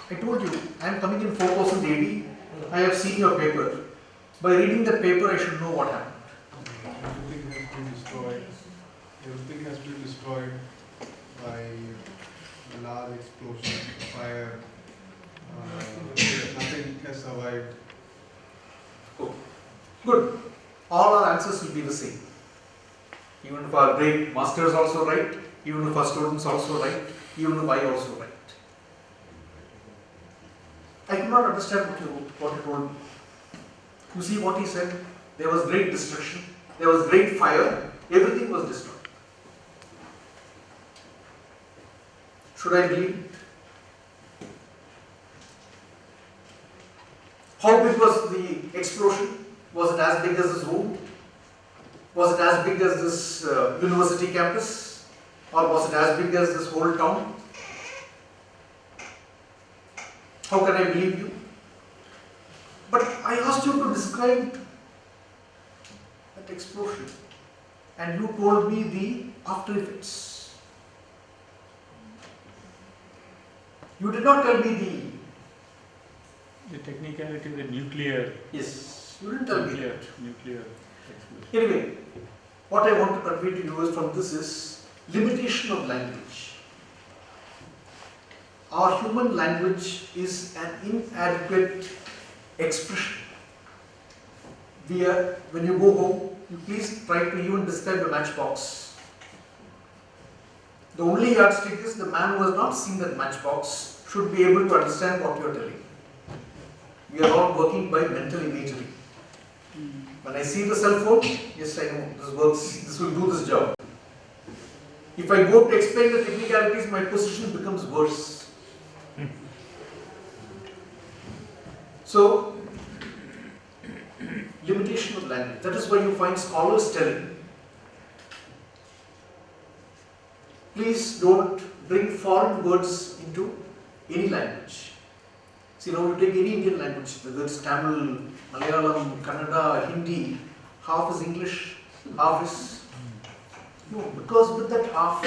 I told you, I am coming in 4000 AD. I have seen your paper. By reading the paper, I should know what happened. Everything has been destroyed. Everything has been destroyed by a large explosion, fire. Nothing has survived. Oh, good. All our answers will be the same. Even if our great masters also write, even if our students also write, even if I also write. I could not understand what you told me. You see what he said? There was great destruction, there was great fire, everything was destroyed. Should I believe it? How big was the explosion? Was it as big as this room? Was it as big as this university campus? Or was it as big as this whole town? How can I believe you? But I asked you to describe that explosion and you told me the after effects. You did not tell me the technicality of the nuclear. Yes, you didn't tell me that. Nuclear explosion. Anyway, what I want to convey to you is from this is limitation of language. Our human language is an inadequate expression. When you go home, you please try to even describe the matchbox. The only yardstick is the man who has not seen that matchbox should be able to understand what you are telling. We are all working by mental imagery. When I see the cell phone, yes, I know this works, this will do this job. If I go to explain the technicalities, my position becomes worse. So, limitation of language. That is why you find scholars telling, please don't bring foreign words into any language. See, now you take any Indian language, whether it's Tamil, Malayalam, Kannada, Hindi, half is English, half is... No, because with that half,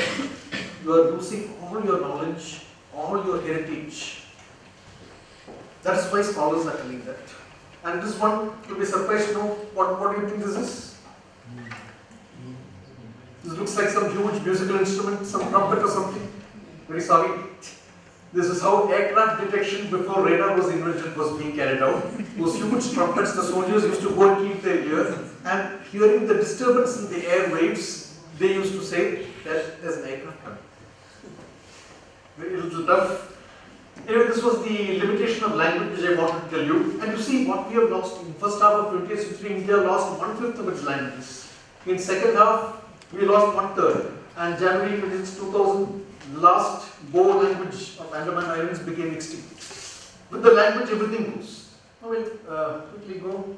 you are losing all your knowledge, all your heritage. That is why scholars are telling that. And this one, you'll be surprised to know, what do you think this is? This looks like some huge musical instrument, some trumpet or something. Very sorry. This is how aircraft detection before radar was invented was being carried out. Those huge trumpets, the soldiers used to go and keep their ear, and hearing the disturbance in the air waves, they used to say that there's an aircraft coming. Very little tough. Anyway, this was the limitation of language which I wanted to tell you. And you see what we have lost. In first half of 20th century, India lost 1/5 of its languages. In second half, we lost 1/3. And January 26, 2000, last Boer language of Andaman Islands became extinct. With the language, everything goes. Now we'll quickly go.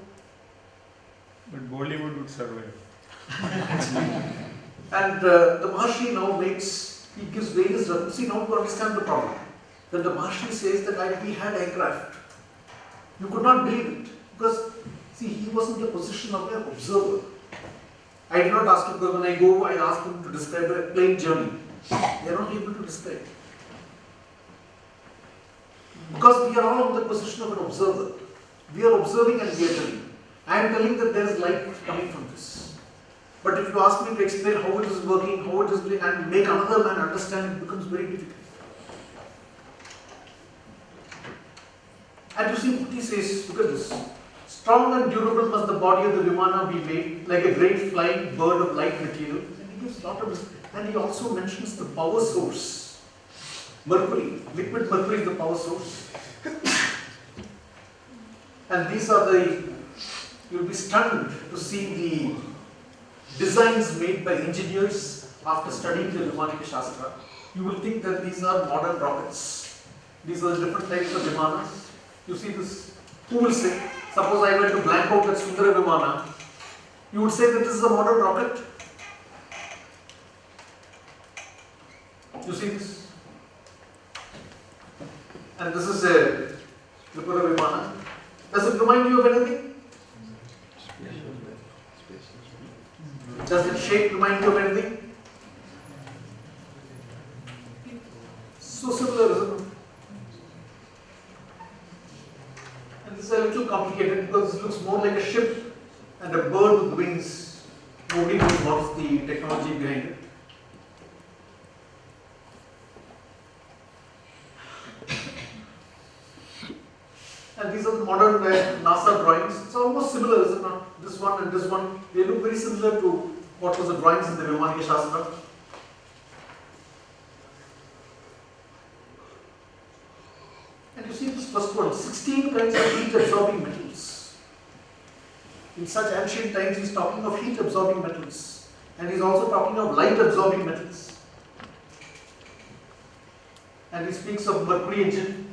But Bollywood would survive. And the Maharshi now he gives various, see now to understand the problem. Then the Maharshi says that we had aircraft. You could not believe it. Because, see, he was in the position of an observer. I did not ask him, because when I go, I ask him to describe a plane journey. They are not able to describe. Because we are all in the position of an observer. We are observing and we are telling. I am telling that there is light coming from this. But if you ask me to explain how it is working, how it is doing, and make another man understand, it becomes very difficult. And you see what he says, look at this. Strong and durable must the body of the Vimana be made, like a great flying bird of light material. And he gives a lot of this. And he also mentions the power source. Mercury, liquid mercury is the power source. And these are you'll be stunned to see the designs made by engineers after studying the Vimanika Shastra. You will think that these are modern rockets. These are different types of Vimanas. You see this, who will say, suppose I were to blank out that Sundara Vimana, you would say that this is a modern rocket. You see this? And this is a Tripura Vimana. Does it remind you of anything? Does its shape remind you of anything? So similar, isn't it? complicated because it looks more like a ship and a bird with wings. Nobody knows what's the technology behind it. And these are the modern NASA drawings. It's almost similar, is it not? This one and this one, they look very similar to what was the drawings in the Vimaniya Shastra. And you see this first one, 16 kinds of heat-absorbing metals. In such ancient times, he's talking of heat-absorbing metals. And he's also talking of light-absorbing metals. And he speaks of mercury engine.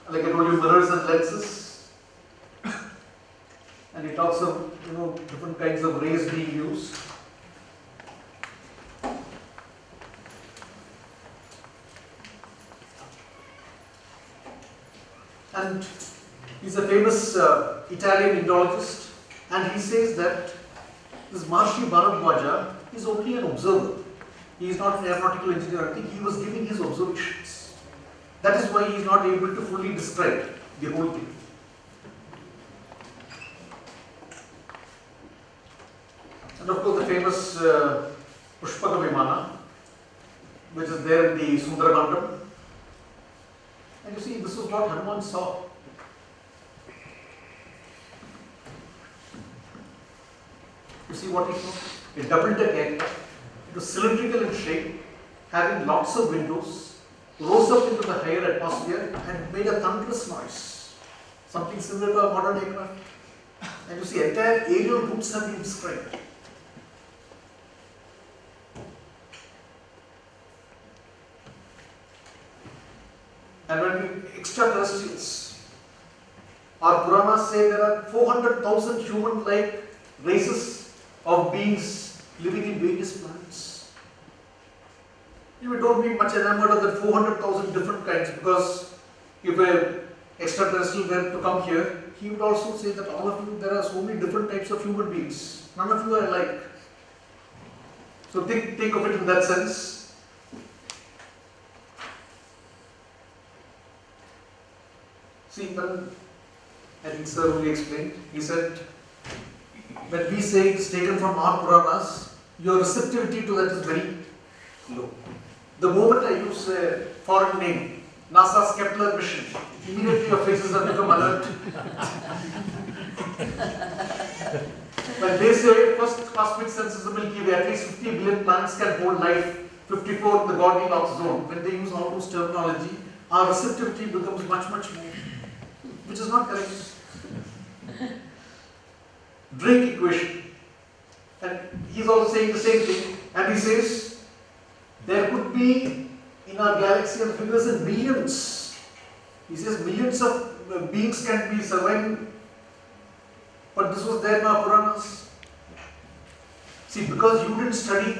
Like I told you, mirrors and lenses. And he talks of, different kinds of rays being used. And he's a famous Italian Indologist, and he says that this Maharishi Bharadwaja is only an observer. He is not an aeronautical engineer. I think he was giving his observations. That is why he is not able to fully describe the whole thing. And of course the famous Pushpaka Vimana, which is there in the Sundaragandam. And you see, this is what Hanuman saw. You see what he saw? A double-deck aircraft. It was cylindrical in shape, having lots of windows, rose up into the higher atmosphere and made a thunderous noise. Something similar to a modern aircraft. And you see, entire aerial routes have been described. And when we extraterrestrials, our Puranas say there are 400,000 human-like races of beings living in various planets. We don't be much enamored of that 400,000 different kinds, because if an extraterrestrial were to come here, he would also say that all of you, there are so many different types of human beings. None of you are alike. So think of it in that sense. See, when I think Sir only explained, he said, when we say it's taken from our Puranas, your receptivity to that is very low. The moment I use a foreign name, NASA's Kepler mission, immediately your faces have become alert. When they say first cosmic census of the Milky Way, at least 50 billion planets can hold life, 54 in the Goldilocks zone, when they use all those terminology, our receptivity becomes much more, which is not correct. Drake equation. And he's also saying the same thing, and he says there could be in our galaxy and figures in millions. He says millions of beings can be surviving, but this was there in our Puranas. See, because you didn't study,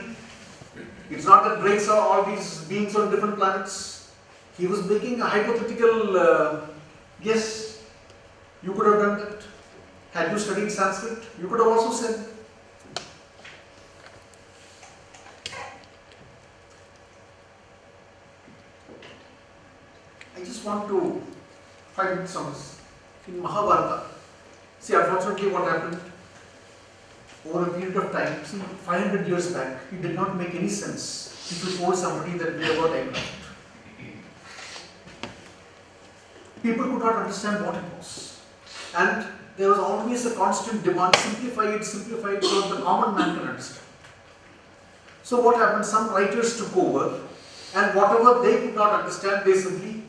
it's not that Drake saw all these beings on different planets. He was making a hypothetical guess. You could have done that. Had you studied Sanskrit, you could have also said. I just want to 5 minutes on this. In Mahabharata, see, unfortunately what happened over a period of time, see, 500 years back, it did not make any sense if you told somebody that we have got aircraft. People could not understand what it was. And there was always a constant demand, simplify it so the common man can understand. So what happened, some writers took over, and whatever they could not understand, they simply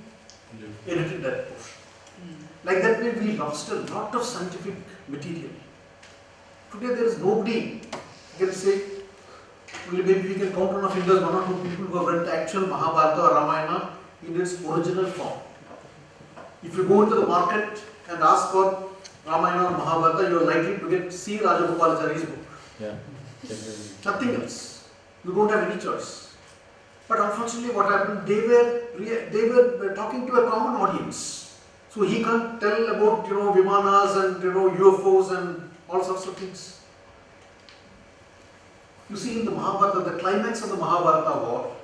edited that portion. Like that way we lost a lot of scientific material. Today there is nobody who can say, only maybe we can count on our fingers 1 or 2 people who have read the actual Mahabharata or Ramayana in its original form. If you go into the market and ask for Ramayana or Mahabharata, you are likely to get C. Rajagopalachari's book. Yeah. Nothing else. You don't have any choice. But unfortunately what happened, they were talking to a common audience. So he can't tell about, Vimanas and, UFOs and all sorts of things. You see, in the Mahabharata, the climax of the Mahabharata war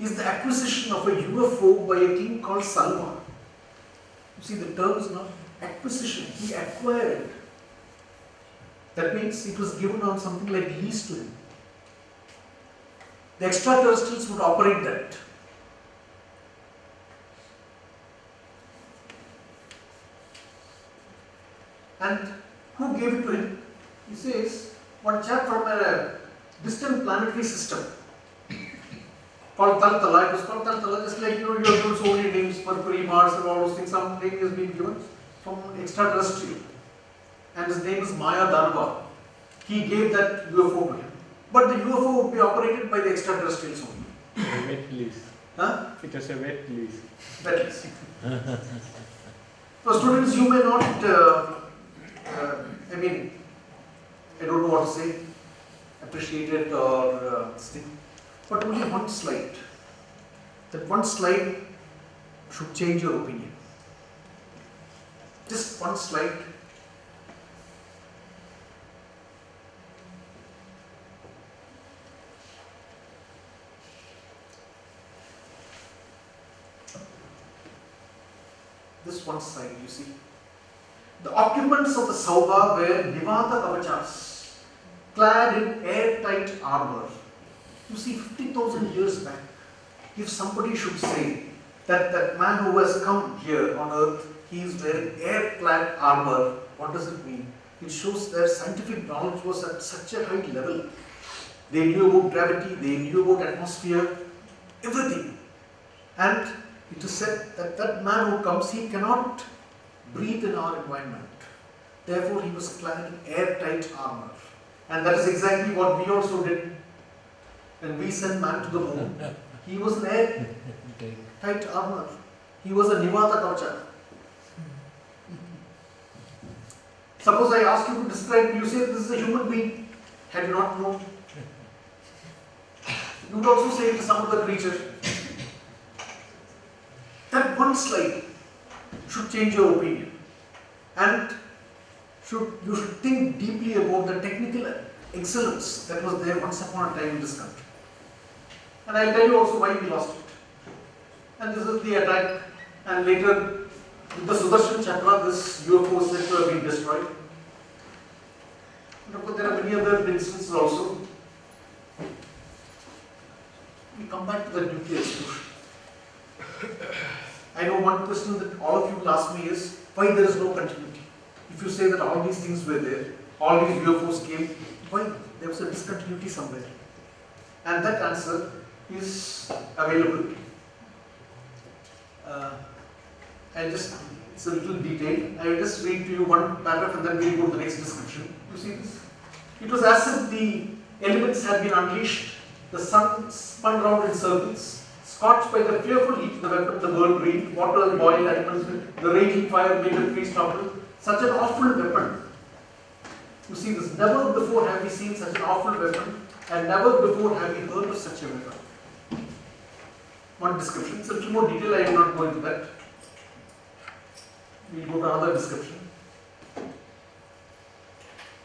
is the acquisition of a UFO by a king called Salva. You see the terms now. acquisition. He acquired. That means it was given on something like lease to him. The extraterrestrials would operate that. And who gave it to him? He says, one chap from a distant planetary system called Taltala. It was called Taltala, just like you have given so many names, Mercury, Mars, and all those things. Some name has been given from extraterrestrial. And his name is Maya Danava. He gave that UFO to him. But the UFO would be operated by the extraterrestrials only. A wet lease. Huh? It was a wet lease. Wet lease. So students, you may not, I don't know what to say, appreciate it or this thing, but only one slide. That one slide should change your opinion. Just one slide. This one slide, you see. The occupants of the Sauba were Nivata Kavachas, clad in airtight armor. You see, 50,000 years back, if somebody should say that that man who has come here on earth, he is wearing air-clad armor, what does it mean? It shows their scientific knowledge was at such a high level. They knew about gravity, they knew about atmosphere, everything. And it is said that that man who comes, he cannot breathe in our environment. Therefore, he was clad in airtight armor. And that is exactly what we also did when we sent man to the moon. He was in airtight armor. He was a Nivata Kavacha. Suppose I ask you to describe, you say this is a human being. Had you not known? You would also say it is some other creature. That one slide should change your opinion. And you should think deeply about the technical excellence that was there once upon a time in this country. And I'll tell you also why we lost it. And this is the attack. And later, with the Sudarshan Chakra, this UFO is said to have been destroyed. And of course, there are many other instances also. We come back to the nuclear explosion. I know one question that all of you will ask me is, why there is no continuity? If you say that all these things were there, all these UFOs came, why? There was a discontinuity somewhere. And that answer is available. It's a little detailed. I will just read to you one paragraph and then we'll go to the next description. You see this? It was as if the elements had been unleashed. The sun spun round in circles. Scorched by the fearful heat, the weapon the world breathed, water boiled animals, the raging fire made the trees topple. Such an awful weapon. You see this, never before have we seen such an awful weapon, and never before have we heard of such a weapon. One description, it's a little more detail, I will not go into that. We will go to another description.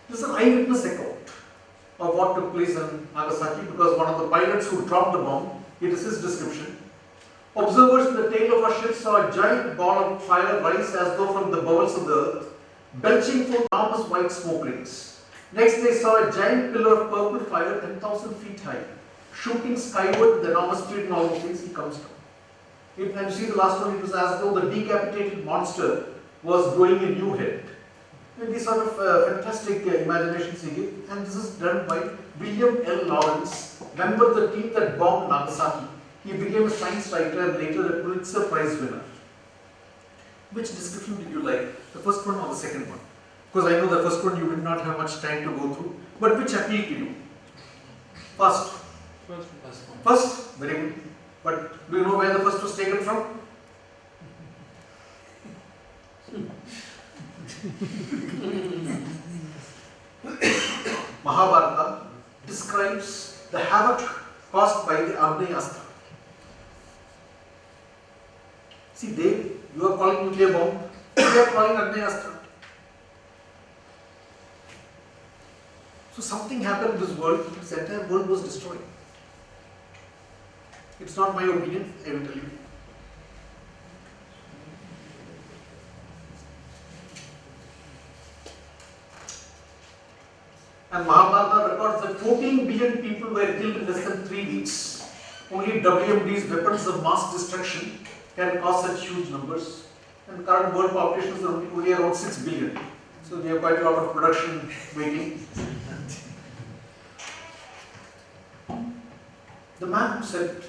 This is an eyewitness account of what took place in Nagasaki, because one of the pilots who dropped the bomb, it is his description. Observers in the tail of a ship saw a giant ball of fire rise as though from the bowels of the earth, belching forth enormous white smoke rings. Next they saw a giant pillar of purple fire 10,000 feet high, shooting skyward with enormous speed and all those things. He comes down. And you see the last one, it was as though the decapitated monster was growing a new head. And these sort of fantastic imaginations he gave. And this is done by William L. Lawrence, member of the team that bombed Nagasaki. He became a science writer and later a Pulitzer Prize winner. Which description did you like? The first one or the second one? Because I know the first one you did not have much time to go through. But which appealed to you? First. First? Very good. But do you know where the first was taken from? Mahabharata describes the havoc caused by the Agnyastra. See, you are calling nuclear bomb, they are calling Agnyastra. So something happened in this world, this entire world was destroyed. It's not my opinion, I will tell you. 14 billion people were killed in less than 3 weeks. Only WMD's weapons of mass destruction can cause such huge numbers. And current world population is only around 6 billion. So we have quite a lot of production waiting. The man who said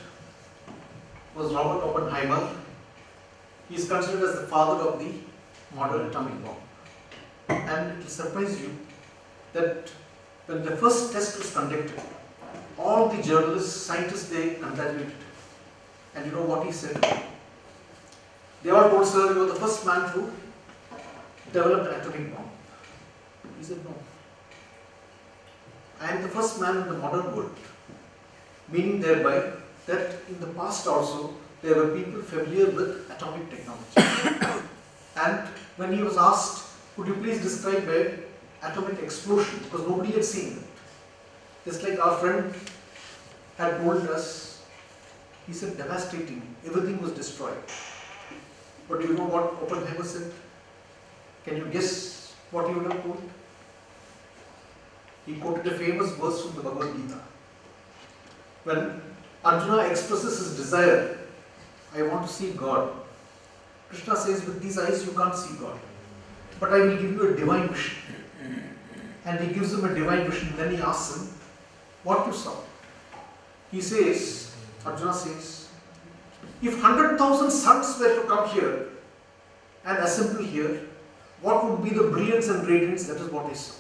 was Robert Oppenheimer. He is considered as the father of the modern atomic bomb. And it will surprise you that when the first test was conducted, all the journalists, scientists, they congratulated him. And you know what he said? They all told, sir, you were the first man to develop an atomic bomb. He said, no. I am the first man in the modern world. Meaning thereby that in the past also, there were people familiar with atomic technology. And when he was asked, could you please describe an atomic explosion? Because nobody had seen it. Just like our friend had told us, he said devastating, everything was destroyed. But do you know what Oppenheimer said? Can you guess what he would have told? He quoted a famous verse from the Bhagavad Gita. When Arjuna expresses his desire, I want to see God. Krishna says, with these eyes you can't see God. But I will give you a divine vision. And he gives him a divine vision. Then he asks him, what you saw? He says, Arjuna says, if 100,000 suns were to come here and assemble here, what would be the brilliance and radiance? That is what I saw.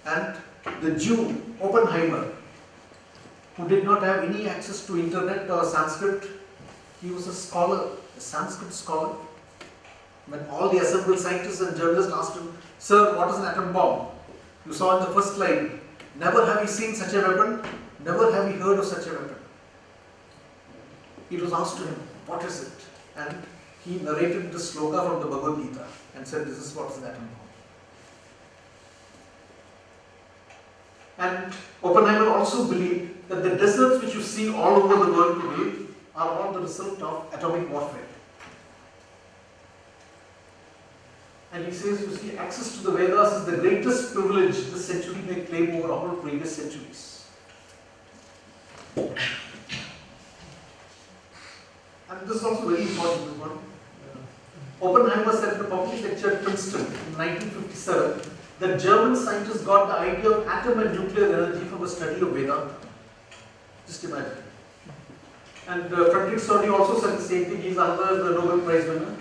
And the Jew, Oppenheimer, who did not have any access to internet or Sanskrit, he was a scholar, a Sanskrit scholar. When all the assembled scientists and journalists asked him, sir, what is an atom bomb? You saw in the first slide, never have you seen such a weapon, never have you heard of such a weapon. It was asked to him, what is it? And he narrated the sloka from the Bhagavad Gita and said, this is what is an atom bomb. And Oppenheimer also believed that the deserts which you see all over the world today are all the result of atomic warfare. And he says, you see, access to the Vedas is the greatest privilege this century may claim over all previous centuries. And this is also very important one. Oppenheimer said in a published lecture at Princeton in 1957 that German scientists got the idea of atom and nuclear energy from a study of Vedanta. Just imagine. And Frederick Soddy also said the same thing. He is another Nobel Prize winner.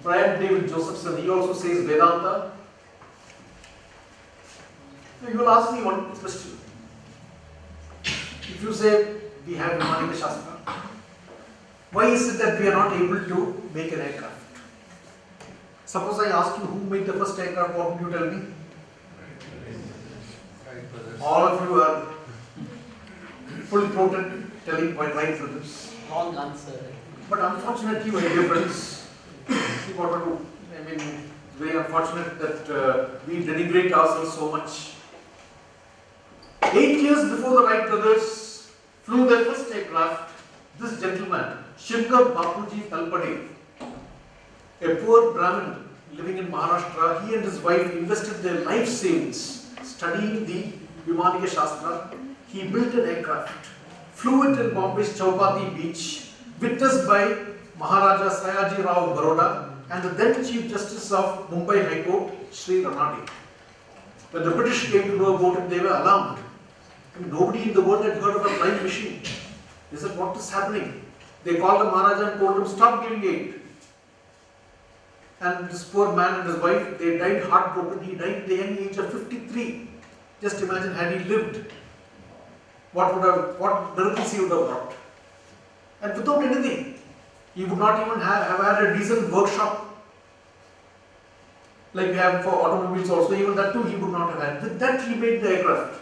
Brian David Josephson, he also says Vedanta. So you will ask me one question. If you say we have Vimanika Shastra, why is it that we are not able to make an aircraft? Suppose I ask you who made the first aircraft, what would you tell me? All of you are full-throated telling Wright brothers. Wrong answer. But unfortunately, my dear friends, see what to do. I mean, very unfortunate that we denigrate ourselves so much. 8 years before the Wright brothers flew their first aircraft, this gentleman, Shivkar Bapuji Talpade, a poor Brahmin living in Maharashtra, he and his wife invested their life savings studying the Vimanika Shastra. He built an aircraft, flew it in Bombay's Chowpatty beach, witnessed by Maharaja Sayaji Rao Baroda and the then Chief Justice of Mumbai High Court, Sri Ranade. When the British came to know about it, they were alarmed. I mean, nobody in the world had heard of a flying machine. They said, what is happening? They called the Maharaja and told him, stop giving aid. And this poor man and his wife, they died heartbroken. He died at the young age of 53. Just imagine, had he lived, what miracles he would have wrought. And without anything, he would not even have had a decent workshop like we have for automobiles also. Even that too he would not have had. With that he made the aircraft.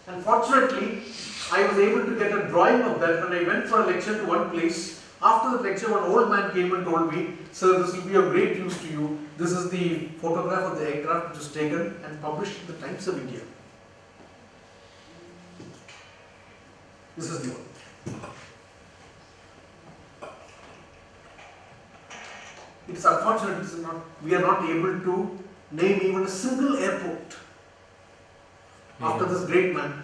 And fortunately, I was able to get a drawing of that when I went for a lecture to one place. After the lecture, one old man came and told me, sir, this will be of great use to you. This is the photograph of the aircraft which was taken and published in the Times of India. This is the one. It is unfortunate we are not able to name even a single airport after this great man.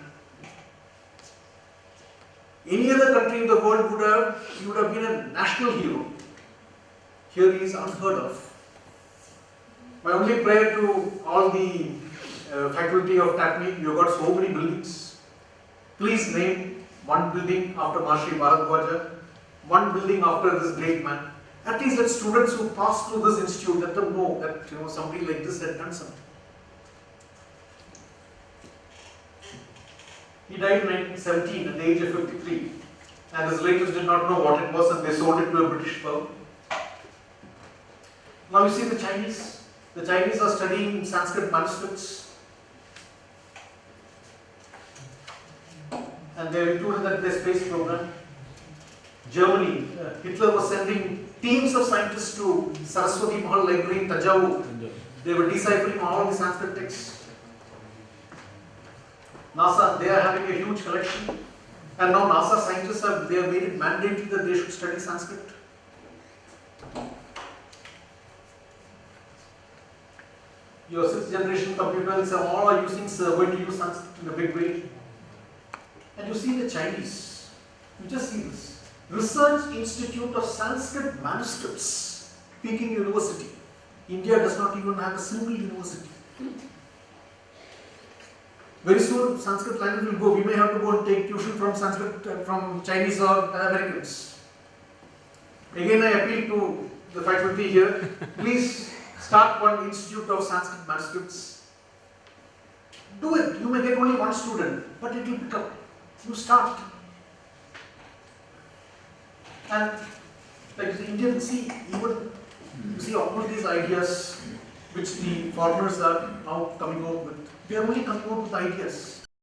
Any other country in the world he would have been a national hero. Here he is unheard of. My only prayer to all the faculty of TAPMI, you have got so many buildings. Please name one building after Maharishi Bharadwaja, one building after this great man. At least let students who pass through this institute, let them know that somebody like this had done something. He died in 1917 at the age of 53, and his relatives did not know what it was, and they sold it to a British firm. Now you see the Chinese. The Chinese are studying Sanskrit manuscripts, and they are included in their space program. Germany, Hitler was sending teams of scientists to Saraswati Mahal Library in Tanjavur. They were deciphering all the Sanskrit texts. NASA, they are having a huge collection, and now NASA scientists have made it mandatory that they should study Sanskrit. Your 6th generation computers all are going to use Sanskrit in a big way. And you see the Chinese, you just see this. Research Institute of Sanskrit Manuscripts, Peking University. India does not even have a single university. Very soon Sanskrit language will go. We may have to go and take tuition from Sanskrit, from Chinese or Americans. Again I appeal to the faculty here, please start one institute of Sanskrit manuscripts. Do it. You may get only one student, but it will pick up. You start. And like the Indian, see all these ideas which the foreigners are now coming out with. They are only coming out with ideas.